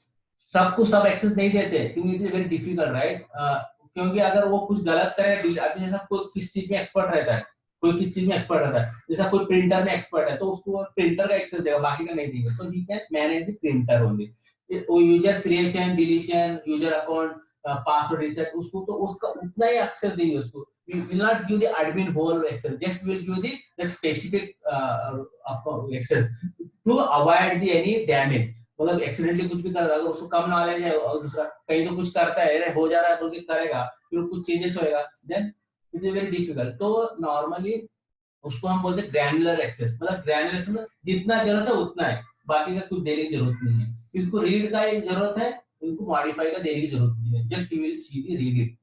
सबको सब एक्सेस नहीं देते, क्योंकि it is very difficult right, क्योंकि अगर वो कुछ गलत करे, अभी जैसा कोई किस चीज में एक्सपर्ट रहता है, कोई किस चीज में एक्सपर्ट रहता है, जैसा कोई प्रिंटर में एक्सपर्ट है तो उसको प्रिंटर का एक्सेस देगा, बाकी का नहीं देगा, तो he can manage printer only. वो user creation, deletion, user account, password reset, उसको तो उसका उतना ही एक्सेस देंगे उसको, we will not give the admin whole access, just will give the specific access to avoid the any damage, मतलब accidentally कुछ भी कर, अगर उसको कम नॉलेज है और दूसरा कहीं तो कुछ करता है, अरे हो जा रहा है बोल के करेगा, फिर कुछ चेंजेस होएगा, then it is very difficult. तो नॉर्मली उसको हम बोलते हैं ग्रैनुलर एक्सेस, मतलब ग्रैनुलेशन में जितना जरूरत है उतना है, बाकी का कुछ देने की जरूरत नहीं है, इसको रीड का जरूरत है, इनको मॉडिफाई का देने की जरूरत नहीं है, just you will see the read it,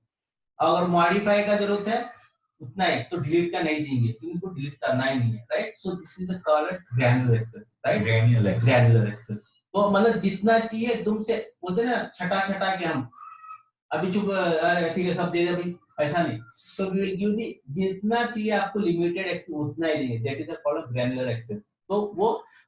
अगर मॉडिफाई का जरूरत है उतना है तो डिलीट का नहीं देंगे, इनको डिलीट करना ही नहीं है right. So this is called granular access right, granular access, तो मतलब जितना चाहिए तुम से बोलते ना छटा छटा के हम अभी चुप ठीक है सब दे दे भाई, ऐसा नहीं, so we will give the जितना चाहिए आपको लिमिटेड एक्सेस उतना ही देंगे, that is called granular access. तो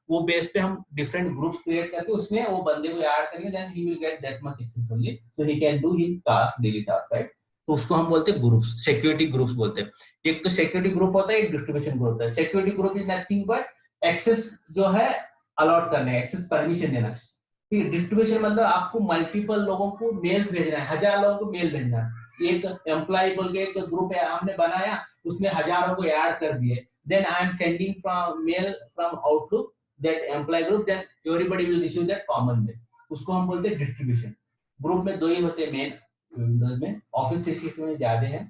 वो बेस पे हम डिफरेंट ग्रुप्स क्रिएट करके उसमें वो बंदे को ऐड करेंगे, then he will get that much access only, so he can do his task, daily task right. तो उसको हम बोलते हैं ग्रुप्स, सिक्योरिटी ग्रुप्स बोलते हैं। एक तो सिक्योरिटी ग्रुप होता है, एक डिस्ट्रीब्यूशन ग्रुप होता है। Security group is nothing but access जो है अलॉट करना है, एक्सेस परमिशन देना, ठीक है। डिस्ट्रीब्यूशन मतलब आपको मल्टीपल लोगों को मेल भेजना है, 1000 लोगों को मेल भेजना है, एक एम्प्लॉय बोल के एक ग्रुप है हमने बनाया, उसमें हजारों को ऐड कर दिए, then I am sending from mail from Outlook that employee group, then everybody will receive that common mail, उसको हम बोलते हैं डिस्ट्रीब्यूशन। ग्रुप में 2 ही होते हैं मेन, विंडोज में ऑफिस 365 में ज्यादा है,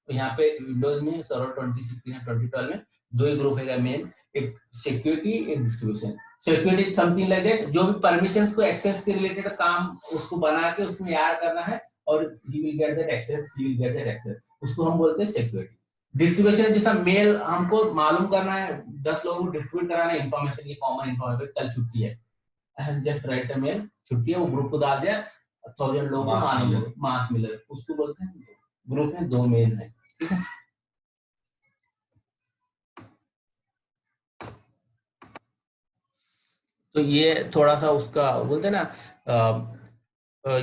तो यहाँ पे विंडोज में सर्वर 2016 या 2012 में 2 ही ग्रुप है मेन, एक सिक्योरिटी एक distribution. Security something like that, जो भी परमिशंस को एक्सेस के रिलेटेड काम उसको बना के उसमें ऐड करना है और he will get that access, he will get that access, उसको हम बोलते हैं सिक्योरिटी। डिस्ट्रीब्यूशन जैसा मेल हमको मालूम करना है, 10 लोगों को डिस्ट्रीब्यूट कराना है इंफॉर्मेशन, ये कॉमन इंफॉर्मेशन, कल छुट्टी है, जस्ट राइट अ मेल, छुट्टी है, वो ग्रुप को डाल दिया, 1000 लोगों को मालूम, मास मिलर उसको बोलते हैं। ग्रुप में 2 मेल है, ठीक है। तो ये थोड़ा सा उसका बोलते हैं ना,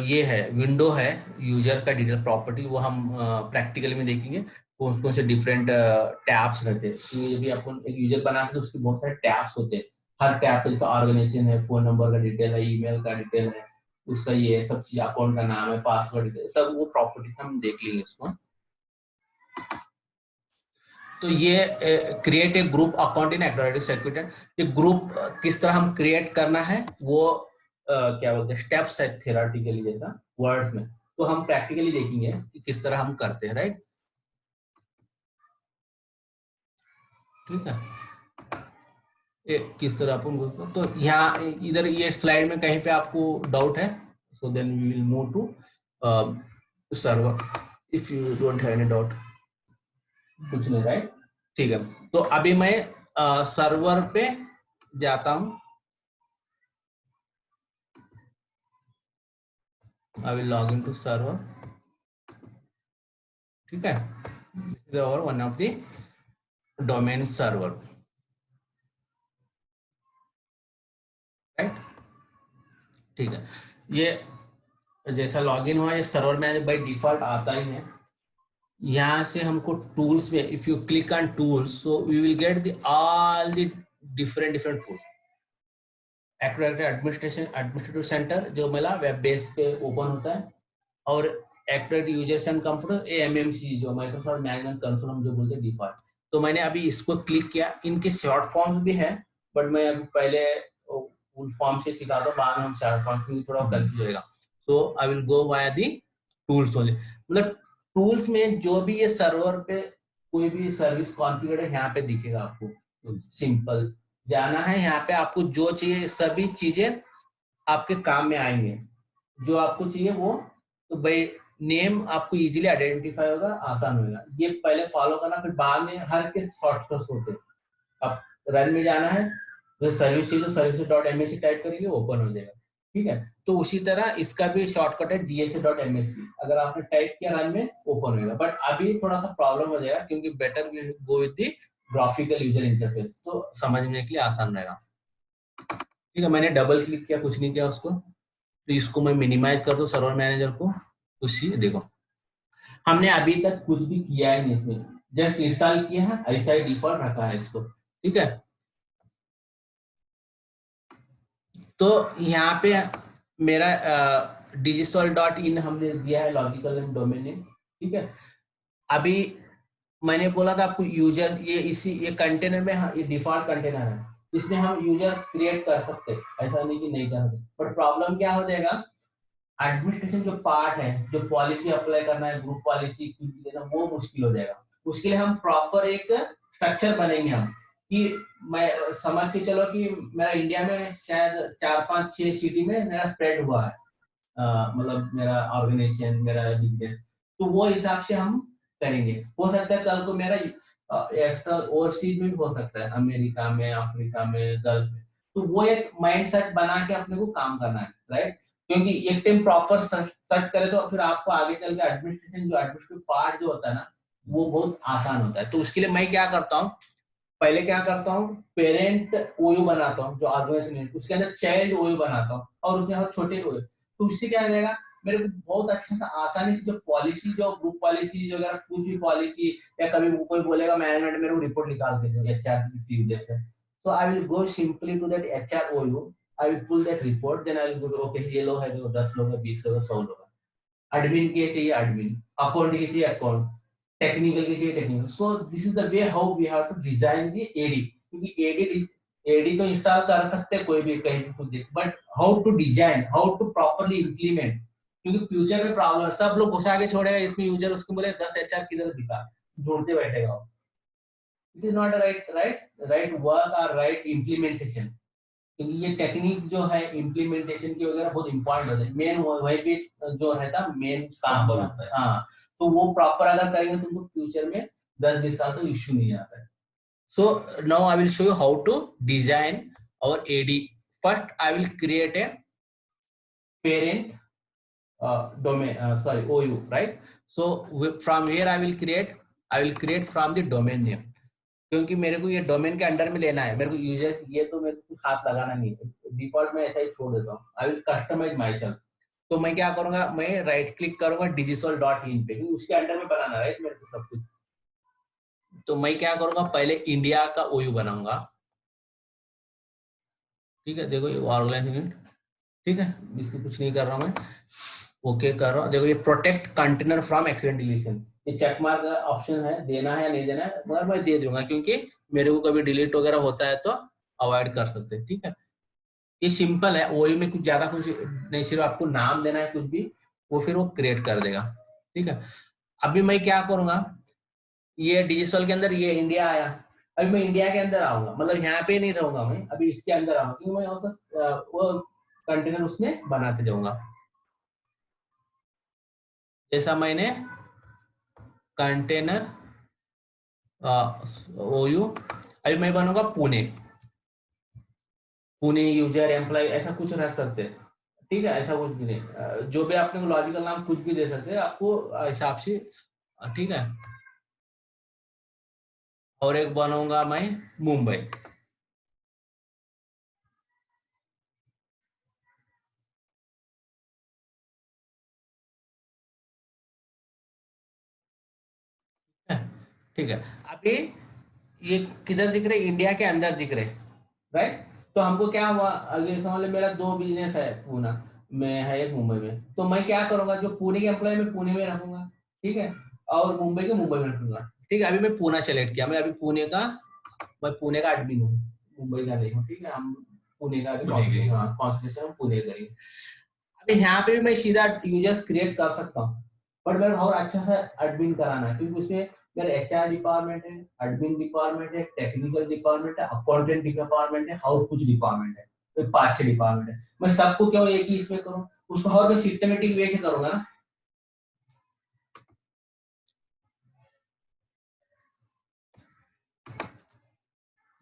ये है विंडो है यूजर का डिटेल प्रॉपर्टी, वो हम प्रैक्टिकल में देखेंगे कौन कौन से डिफरेंट टैब्स रहते हैं, क्योंकि जब भी आपको एक यूजर बनाते हैं तो उसके बहुत सारे टैब्स होते हैं, हर टैब पे जैसे ऑर्गेनाइजेशन है, फोन नंबर का डिटेल है, ईमेल का डिटेल है, उसका ये सब चीज, अकाउंट का नाम है, पासवर्ड, सब वो प्रॉपर्टीज हम देख लेंगे उसको। तो ये create a group account in activity secretary, ये ग्रुप किस तरह हम क्रिएट करना है वो क्या बोलते हैं स्टेप्स है थ्योरेटिकली जैसा वर्ड्स में, तो हम प्रैक्टिकली देखेंगे कि किस तरह हम करते हैं, राइट। ठीक है, ये किस तरह अपन को, तो यहाँ इधर ये स्लाइड में कहीं पे आपको डाउट है, so then we will move to server if you don't have any doubt. कुछ नहीं, राइट। ठीक है, तो अभी मैं सर्वर पे जाता हूं, I will log in to server. ठीक है, this is our one of the domain server, right. ठीक है, ये जैसा लॉगिन हुआ, ये सर्वर में बाय डिफॉल्ट आता ही है। यहाँ से हमको टूल्स में, if you click on tools, so we will get the all the different tools. Administrative center जो मिला वेब बेस पे ओपन होता है, और active users and computer AMMC जो माइक्रोसॉफ्ट मैनेजमेंट कंसोल हम जो बोलते हैं डिफॉल्ट। तो मैंने अभी इसको क्लिक किया, इनके शॉर्ट फॉर्म्स भी है, बट मैं अभी पहले फुल फॉर्म से सिखा दो, बाद में हम शॉर्ट फॉर्म में थोड़ा कंफ्यूज होएगा। So I will go via the tools only, मतलब टूल्स में जो भी ये सर्वर पे कोई भी सर्विस कॉन्फ़िगर है यहाँ पे दिखेगा आपको। सिंपल जाना है, यहाँ पे आपको जो चाहिए सभी चीजें आपके काम में आएंगे, जो आपको चाहिए वो, तो भाई नेम आपको इजीली आइडेंटिफाई होगा, आसान होगा। ये पहले फॉलो करना, फिर बाद में हर के शॉर्टकट्स होते हैं। अब रन में जाना है, जो सर्विस चाहिए तो services.msc टाइप करेंगे, ओपन हो जाएगा। ठीक है, तो उसी तरह इसका भी शॉर्टकट है dsa.msc, अगर आपने टाइप किया रन में ओपन होगा। बट अभी थोड़ा सा प्रॉब्लम हो जाएगा, क्योंकि better we go with the graphical user interface, तो समझने के लिए आसान रहेगा। ठीक है, मैंने डबल क्लिक किया, कुछ नहीं किया उसको, तो इसको मैं मिनिमाइज कर दूं सर्वर मैनेजर को। उसी देखो हमने अभी तक कुछ भी किया है नहीं, इसमें जस्ट इंस्टॉल किया है, ऐसा ही डिफॉल्ट रखा है इसको। ठीक है, तो यहाँ पे मेरा digisol.in हमने दिया है लॉजिकल एंड डोमेन नेम। ठीक है, अभी मैंने बोला था आपको यूजर, ये इसी ये कंटेनर में, ये डिफॉल्ट कंटेनर है, इसमें हम यूजर क्रिएट कर सकते हैं, ऐसा नहीं कि नहीं कर सकते। बट प्रॉब्लम क्या हो जाएगा, एडमिनिस्ट्रेशन जो पार्ट है, जो पॉलिसी अप्लाई करना है, ग्रुप पॉलिसी देना, वो मुश्किल हो जाएगा। उसके लिए हम प्रॉपर एक स्ट्रक्चर बनेंगे हम, कि मैं समझ के चलो कि मेरा इंडिया में शायद 4-5-6 सिटी में मेरा स्प्रेड हुआ है, मतलब मेरा ऑर्गेनाइजेशन, मेरा बिजनेस, तो वो हिसाब से हम करेंगे। हो सकता है कल को मेरा एक्टर ओवरसीज में भी हो सकता है, अमेरिका में, अफ्रीका में, गल्फ में, तो वो एक माइंडसेट बना के अपने को काम करना है, राइट। क्योंकि एक टाइम प्रॉपर सर्च करे तो फिर आपको आगे चल के एडमिनिस्ट्रेशन, जो एडमिनिस्ट्रेटिव पार्ट जो होता है ना, वो बहुत आसान होता है। तो उसके लिए मैं क्या करता हूँ, पहले क्या करता हूँ, पेरेंट ओयू बनाता हूँ जो ऑर्गेनाइजेशन है, उसके अंदर चाइल्ड ओयू बनाता हूँ, और उसमें हर छोटे ओयू, तो उससे क्या हो जाएगा, मेरे को बहुत अच्छे से आसानी से जो पॉलिसी, जो ग्रुप पॉलिसी, जो अगर कुछ भी पॉलिसी, या कभी कोई बोलेगा मैनेजमेंट मेरे को रिपोर्ट निकाल के दो एचआर जैसे, so I will go simply to that HR OU, I will pull that report, then I will go to okay ये लोग है, जो 10 लोग है, 20 लोग है, 100 लोग है, एडमिन के चाहिए एडमिन, अकाउंट के चाहिए अकाउंट, टेक्निकल के चाहिए technical. So this is the way how we have to design the AD, क्योंकि एडी तो इंस्टॉल कर सकते हैं कोई भी कहीं भी कुछ, but how to design, how to properly implement, क्योंकि फ्यूचर में प्रॉब्लम, सब लोग घुसा के छोड़ेगा इसमें यूजर, उसको बोले 10 एचआर किधर दिखा, ढूंढते बैठेगा। It is not right work और राइट इम्प्लीमेंटेशन, क्योंकि ये टेक्निक जो है इम्प्लीमेंटेशन की वगैरह बहुत इंपॉर्टेंट होता है, मेन वही पे जो रहता मेन काम होता है। हाँ, तो वो प्रॉपर अगर करेंगे तो फ्यूचर में 10-20 साल तो इश्यू नहीं आता है। So now I will show you how to design our AD. First I will create a parent domain, sorry, OU, right? So from here I will create from the domain name, क्योंकि मेरे को ये domain के under में लेना है, मेरे को यूजर ये तो मेरे को हाथ लगाना नहीं है, डिफॉल्ट में ऐसा ही छोड़ देता हूँ। I will customize myself, तो मैं क्या करूंगा, मैं राइट क्लिक करूंगा digisol.in पे, क्योंकि उसके अंडर में बनाना, राइट, मेरे को सब कुछ। तो मैं क्या करूंगा, पहले इंडिया का OU बनाऊंगा। ठीक है, देखो ये ऑर्गेनाइजेशन, ठीक है, इसको कुछ नहीं कर रहा मैं, ओके कर रहा हूँ। देखो ये protect container from accident deletion, ये चेक मार्क का ऑप्शन है, देना है या नहीं देना है, मगर मैं दे दूंगा क्योंकि मेरे को कभी डिलीट वगैरह होता है तो अवॉइड कर सकते हैं। ठीक है, ये सिंपल है, वही में कुछ ज्यादा कुछ नहीं, सिर्फ आपको नाम देना है कुछ भी, वो फिर वो क्रिएट कर देगा। ठीक है, अभी मैं क्या करूंगा, ये डिजिटल के अंदर ये इंडिया आया, अभी मैं इंडिया के अंदर आऊंगा, मतलब यहाँ पे नहीं रहूंगा मैं, अभी इसके अंदर आऊंगा क्योंकि मैं वो कंटेनर उसमें बनाते जाऊंगा। जैसा मैंने कंटेनर ओयू, अभी मैं बनूंगा पुणे, पुणे यूजर एम्प्लॉय ऐसा कुछ रख सकते हैं। ठीक है, ऐसा कुछ भी नहीं, जो भी आपने लॉजिकल नाम कुछ भी दे सकते हैं आपको हिसाब से। ठीक है, और एक बनाऊंगा मैं मुंबई। ठीक है, अभी ये किधर दिख रहे, इंडिया के अंदर दिख रहे, राइट। तो हमको क्या हुआ, अगर समझ लो मेरा 2 बिजनेस है, पूना में है एक मुंबई में, तो मैं क्या करूंगा, जो पुणे के एम्प्लॉय में पुणे में रखूंगा, ठीक है, और मुंबई के मुंबई में रखूंगा। ठीक है, अभी मैं पुणे सेलेक्ट किया, मैं अभी पुणे का, मैं पुणे का एडमिन हूँ, मुंबई का नहीं हूँ। ठीक है, हम पुणे का कॉन्सेंट्रेशन हम पुणे करेंगे। अभी यहाँ पे भी मैं सीधा यूजर्स क्रिएट कर सकता हूँ, बट मेरे को और अच्छा सा एडमिन कराना है, क्योंकि उसमें मेरा एचआर डिपार्टमेंट है, एडमिन डिपार्टमेंट है, टेक्निकल डिपार्टमेंट है, अकाउंटेंट डिपार्टमेंट है, और कुछ डिपार्टमेंट है, तो 5-6 डिपार्टमेंट है। मैं सबको क्यों एक ही इसमें करूँ, उसको और मैं सिस्टमेटिक वे से करूंगा ना।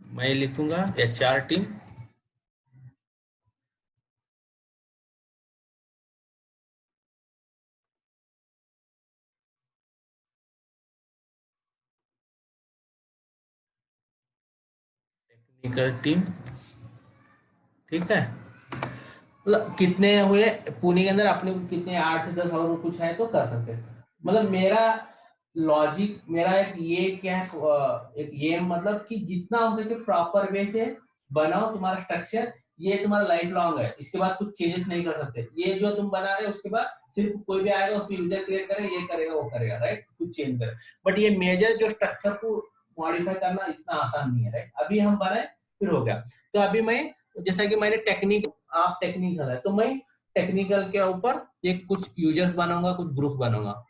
मैं लिखूंगा एचआर टीम, टेक्निकल टीम। ठीक है, मतलब कितने हुए पुणे के अंदर, अपने को कितने 8 से 10 और कुछ है तो कर सकते हैं। मतलब मेरा लॉजिक, मेरा एक ये क्या है, एक ये मतलब कि जितना हो सके प्रॉपर वे से बनाओ तुम्हारा स्ट्रक्चर, ये तुम्हारा लाइफ लॉन्ग है, इसके बाद कुछ चेंजेस नहीं कर सकते। ये जो तुम बना रहे हो उसके बाद सिर्फ कोई भी आएगा उसमें यूजर क्रिएट करेगा, ये करेगा वो करेगा, राइट, कुछ चेंज करे। बट ये मेजर जो स्ट्रक्चर को मॉडिफाई करना इतना आसान नहीं है, राइट। अभी हम बनाए फिर हो गया। तो अभी मैं, जैसा कि मैंने टेक्निक, आप टेक्निकल है तो मैं टेक्निकल के ऊपर एक कुछ यूजर्स बनाऊंगा, कुछ ग्रुप बनाऊंगा।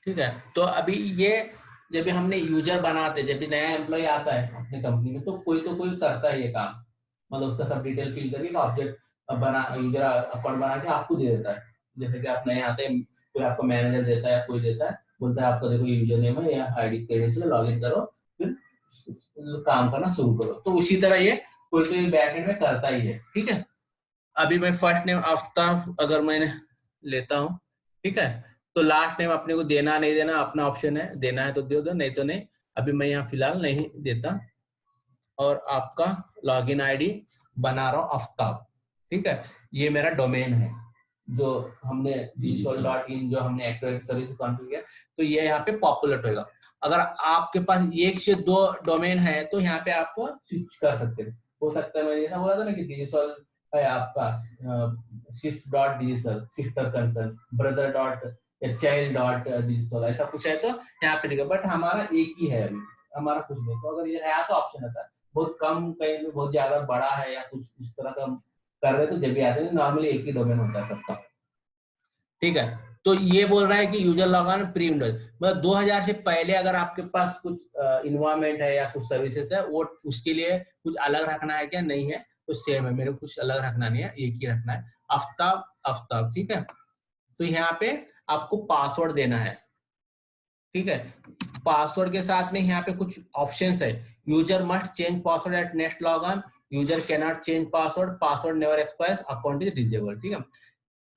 ठीक है, तो अभी ये जब भी हमने यूजर बनाते, जब भी नया एम्प्लॉय आता है अपने कंपनी में, तो कोई करता है ये काम, मतलब उसका सब डिटेल फिल करके ऑब्जेक्ट बना, यूजर अकाउंट बना के आपको दे देता है। जैसे कि आप नए आते हैं, कोई आपको मैनेजर देता है, कोई देता है, बोलता है आपको देखो यूजर नेम है या आईडी क्रेडेंशियल, लॉग इन करो, फिर काम करना शुरू करो। तो उसी तरह ये कोई बैकएंड में करता ही है। ठीक है, अभी मैं फर्स्ट नेम आफ्ताब अगर मैंने लेता हूँ, ठीक है, तो लास्ट नेम अपने को देना नहीं देना अपना ऑप्शन है, देना है तो दे दो, नहीं तो नहीं। अभी मैं यहाँ फिलहाल नहीं देता, और आपका लॉगिन आईडी बना रहा हूँ आफ्ताब। ठीक है, ये मेरा डोमेन है जो हमने digital.in जो हमने एक्टिव सर्विस कॉन्फ़िगर किया, तो ये यहाँ पे पॉपुलेट होगा। अगर आपके पास 1 से 2 डोमेन है तो यहाँ पे आपको स्विच कर सकते हैं। हो सकता है, मैंने ऐसा बोला था ना कि डिजिटल है आपका sys.digital sister concern, brother dot या चाइल्ड डॉट डिजिटल, ऐसा कुछ है तो यहाँ पे लिखा, बट हमारा एक ही है अभी, हमारा कुछ नहीं। तो अगर ये नया तो ऑप्शन आता है, बहुत कम कहीं में बहुत ज्यादा बड़ा है या कुछ इस तरह का कर रहे तो जब भी आते हैं, नॉर्मली एक ही डोमेन होता है सबका। ठीक है, तो ये बोल रहा है कि यूजर लॉगिन प्री विंडोज, मतलब 2000 से पहले अगर आपके पास कुछ इन्वायरमेंट है या कुछ सर्विसेज है, वो उसके लिए कुछ अलग रखना है क्या, नहीं है, तो सेम है, मेरे को कुछ अलग रखना नहीं है, एक ही रखना है, आफ्ताब आफ्ताब। ठीक है, तो यहाँ पे आपको पासवर्ड देना है। ठीक है, पासवर्ड के साथ में यहाँ पे कुछ ऑप्शंस है, user must change password at next login, user can not change password, password never expires, account is disable. ठीक है,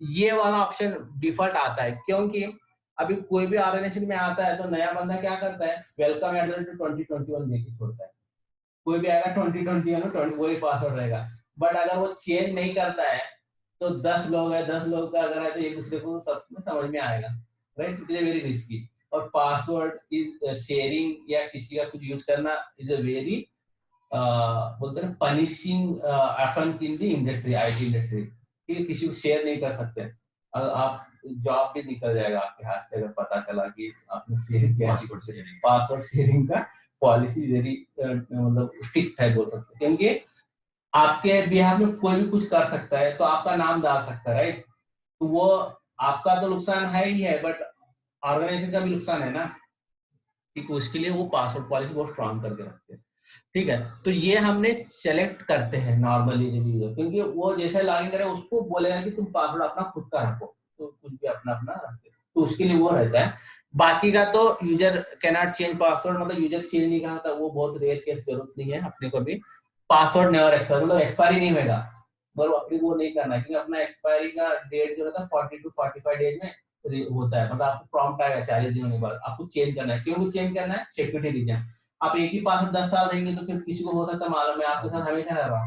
ये वाला ऑप्शन डिफॉल्ट आता है, क्योंकि अभी कोई भी ऑर्गेनाइजेशन में आता है तो नया बंदा क्या करता है, वेलकम एट 2021 देके छोड़ता है। कोई भी आएगा 2021 वही पासवर्ड रहेगा, बट अगर वो चेंज नहीं करता है तो 10 लोग है, 10 लोग का अगर है तो एक दूसरे को सब में समझ में आएगा, right, it is very risky. और पासवर्ड इज शेयरिंग या किसी का कुछ यूज करना इज अ वेरी बोलते हैं punishing offence in the industry, IT industry, कि किसी को शेयर नहीं कर सकते, आप जॉब भी निकल जाएगा आपके हाथ से अगर पता चला कि आपने शेयर किया। पासवर्ड शेयरिंग का पॉलिसी वेरी मतलब स्ट्रिक्ट है बोल सकते हैं, क्योंकि आपके बिहार में कोई भी कुछ कर सकता है, तो आपका नाम डाल सकता है, राइट। तो वो आपका तो नुकसान है ही है, बट ऑर्गेनाइजेशन का भी नुकसान है ना, ठीक। उसके लिए वो पासवर्ड पॉलिसी बहुत स्ट्रांग करके रखते हैं, ठीक है। तो ये हमने सेलेक्ट करते हैं नॉर्मली यूजर, क्योंकि वो जैसे लॉगिन करे उसको बोलेगा कि तुम पासवर्ड अपना खुद का रखो, तो कुछ भी अपना अपना रखते, तो उसके लिए वो रहता है। बाकी का तो user can not change password, मतलब यूजर चेंज नहीं कहा था, वो बहुत रेयर केस, जरूरत नहीं है अपने को भी। पासवर्ड नेवर एक्सपायर, मतलब एक्सपायरी नहीं होगा, मगर अपने वो नहीं करना है, क्योंकि अपना एक्सपायरी का डेट जो रहता है 40 to 45 डेज में होता है, मतलब आपको प्रॉम्प्ट आएगा 40 दिनों के बाद, आपको चेंज करना है। क्यों चेंज करना है? Security reason. आप एक ही पासवर्ड 10 साल देंगे तो फिर किसी को हो सकता है मालूम है आपके साथ हमेशा रह रहा,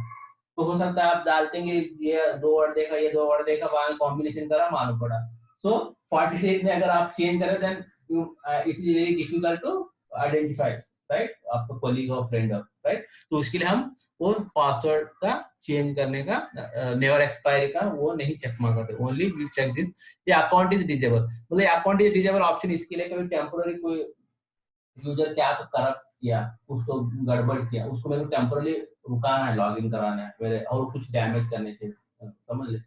तो हो सकता है आप डालते हैं ये 2 वर्ड देखा, ये 2 वर्ड देखा, वहां कॉम्बिनेशन करा, मालूम पड़ा। सो 40 डेज में अगर आप चेंज करें, then it is very difficult to identify, right, आपका कोलीग और फ्रेंड, राइट। तो उसके लिए हम वो पासवर्ड का चेंज करने का नेवर एक्सपायरी का वो नहीं चेक करते, ओनली वी चेक दिस ये अकाउंट इज डिजेबल। मतलब अकाउंट इज डिजेबल ऑप्शन इसके लिए कभी टेम्पोररी कोई यूजर क्या तो करप्ट किया, उसको गड़बड़ किया, उसको मेरे को टेम्पोररी रुकाना है, लॉगिन कराना है मेरे, और कुछ डैमेज करने से, समझ ले,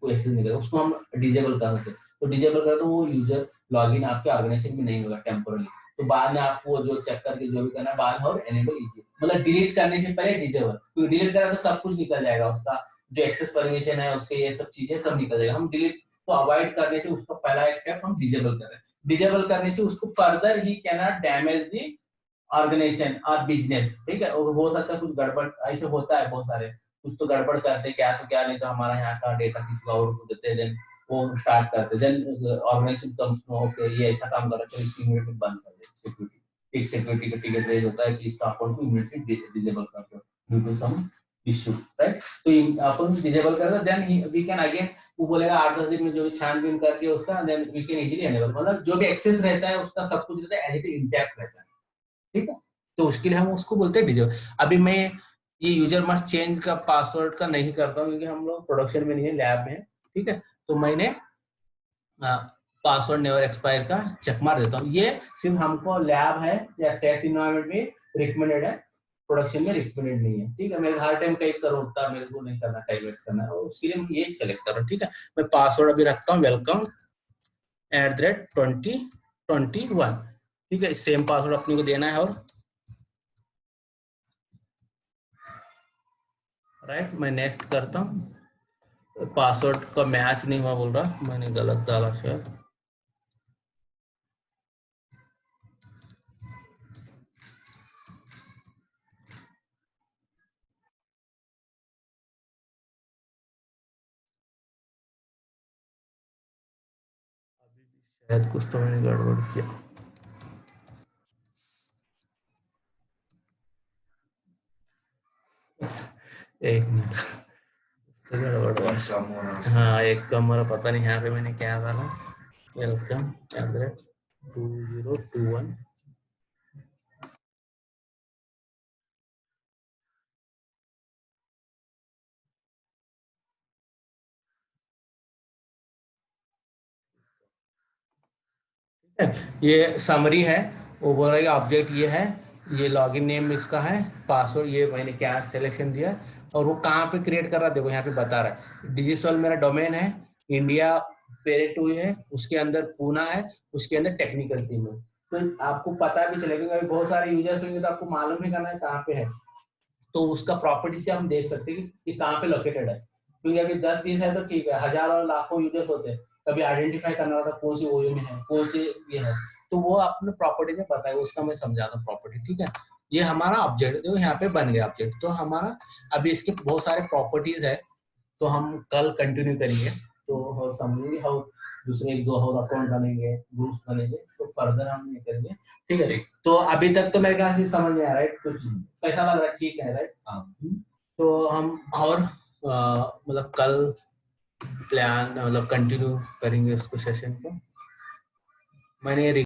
कोई एक्सेस नहीं करे, उसको हम डिजेबल कर देते। तो डिजेबल कर तो वो यूजर लॉगिन आपके ऑर्गेनाइजेशन में नहीं होगा टेम्पोररी, तो बाद में आपको जो चेक करके जो भी करना है बाद में, और एनेबल इजी, मतलब डिलीट करने से पहले डिजेबल, क्योंकि डिलीट करा तो सब कुछ निकल जाएगा, उसका जो एक्सेस परमिशन है, उसके ये सब चीजें सब निकल जाएगा। हम डिलीट को अवॉइड करने से उसका पहला एक स्टेप हम डिजेबल कर रहे हैं। डिजेबल करने से उसको further he can not damage the organization और बिजनेस, ठीक है। हो सकता है कुछ गड़बड़ ऐसे होता है, बहुत सारे कुछ तो गड़बड़ करते क्या तो क्या, नहीं तो हमारा यहाँ का डेटा किसी और को देते हैं, देन वो स्टार्ट करते, then organization comes know okay ये ऐसा काम कर रहा है, इसकी इमीडिएटली बंद कर दे। सिक्योरिटी, एक सिक्योरिटी का टिकट रेज होता है कि इसका अकाउंट को इमीडिएटली डिसेबल कर दो due to some issue, right. तो अकाउंट डिसेबल कर दो, देन वी कैन अगेन, वो बोलेगा 8-10 दिन में जो भी छानबीन करके उसका, then we can easily enable, मतलब जो भी एक्सेस रहता है उसका सब कुछ रहता है एज इट इंटैक्ट रहता है, ठीक है। तो उसके लिए हम उसको बोलते हैं डिजेबल। अभी मैं ये यूजर मस्ट चेंज का पासवर्ड का नहीं करता हूँ, क्योंकि हम लोग प्रोडक्शन में नहीं है, लैब में है, ठीक है। तो मैंने पासवर्ड नेवर एक्सपायर का चेक मार देता हूँ। ये सिर्फ हमको लैब है या टेस्ट इन्वायरमेंट में रिकमेंडेड है, प्रोडक्शन में रिकमेंडेड नहीं है, ठीक है। मेरे हर टाइम कई करोड़ता मेरे को नहीं करना, टाइप करना है, और उसके लिए मैं ये सेलेक्ट कर रहा हूँ, ठीक है। मैं पासवर्ड अभी रखता हूँ वेलकम @2021, ठीक है। सेम पासवर्ड अपने को देना है, और राइट मैं नेक्स्ट करता हूँ। पासवर्ड का मैच नहीं हुआ बोल रहा, मैंने गलत डाला शायद। शायद कुछ तो मैंने गड़बड़ किया, एक मिनट, तो गड़बड़ हुआ। हाँ एक कम, और पता नहीं यहाँ पे मैंने क्या डाला, वेलकम @2021। ये समरी है, वो बोल रहा है कि ऑब्जेक्ट ये है, ये लॉगिन नेम इसका है, पासवर्ड ये मैंने क्या सिलेक्शन दिया, और वो कहाँ पे क्रिएट कर रहा है देखो यहाँ पे बता रहा है। डिजिटल मेरा डोमेन है, इंडिया पेरेट हुई है, उसके अंदर पूना है, उसके अंदर टेक्निकल टीम है। तो आपको पता भी चलेगा, क्योंकि बहुत सारे यूजर्स होंगे तो आपको मालूम भी करना है कहाँ पे है, तो उसका प्रॉपर्टी से हम देख सकते हैं कि कहाँ पे लोकेटेड है। क्योंकि अभी 10-20 है तो ठीक है, हजारों और लाखों यूजर्स होते हैं, कभी आइडेंटिफाई करना होता है कौन सी ओयो में है, कौन सी ये है, तो वो अपने प्रॉपर्टी में पता है, उसका मैं समझाता हूँ प्रॉपर्टी, ठीक है। ये हमारा ऑब्जेक्ट देखो यहाँ पे बन गया ऑब्जेक्ट, तो हमारा अभी इसके बहुत सारे प्रॉपर्टीज है, तो हम कल कंटिन्यू करेंगे, तो समझेंगे हाउ दूसरे 1-2 और अकाउंट बनेंगे, ग्रुप्स बनेंगे, तो फर्दर हम ये करेंगे, ठीक है। तो अभी तक तो मेरे ख्याल से समझ में आ रहा है, कुछ कैसा लग रहा है, ठीक है, राइट। तो हम और मतलब कल प्लान मतलब कंटिन्यू करेंगे उसको सेशन को। मैंने